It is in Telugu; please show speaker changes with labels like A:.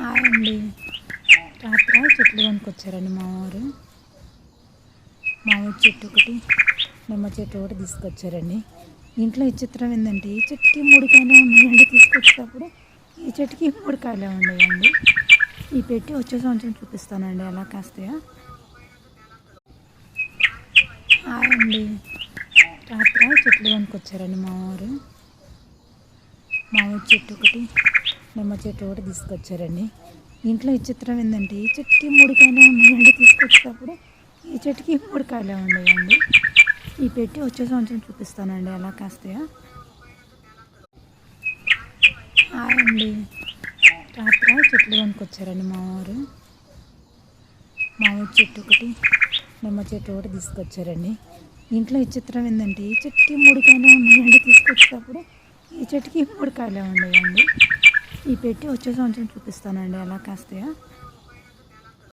A: హాయ్ అండి. రాత్రి చెట్లు కొనుక్కొచ్చారండి మా ఊరు చెట్టు ఒకటి, నిమ్మ చెట్టు ఒకటి తీసుకొచ్చారండి. ఇంట్లో ఈ చిత్రం ఏంటంటే ఈ చెట్టుకి 3 కాయలే ఉన్నాయండి. తీసుకొచ్చేటప్పుడు ఈ చెట్టుకి 3 కాయలే ఉన్నాయండి. ఈ పెట్టి వచ్చే సంవత్సరం చూపిస్తానండి ఎలా కాస్తాయో. హాయ్ అండి. రాత్రి చెట్లు కొనుక్కొచ్చారండి మా ఊరు చెట్టు ఒకటి, నిమ్మ చెట్టు ఒకటి తీసుకొచ్చారండి. ఇంట్లో ఈ చిత్రం ఏంటంటే ఈ చెట్టుకి 3 కాయలే ఉన్నాయండి. తీసుకొచ్చేటప్పుడు ఈ చెట్టుకి 3 కాయలే ఉన్నాయండి. ఈ పెట్టి వచ్చే సంవత్సరం చూపిస్తానండి ఎలా కాస్తాయో. హాయ్ అండి. రాత్రి చెట్లు కొనుక్కొచ్చారండి మా ఊరు చెట్టు ఒకటి, నిమ్మ చెట్టు ఒకటి తీసుకొచ్చారండి. ఇంట్లో ఈ చిత్రం ఏంటంటే ఈ చెట్టుకి 3 కాయలే ఉన్నాయండి. తీసుకొచ్చేటప్పుడు ఈ చెట్టుకి 3 కాయలే ఉన్నాయండి. ఈ పెట్టి వచ్చే సంవత్సరం చూపిస్తానండి ఎలా కాస్తాయో.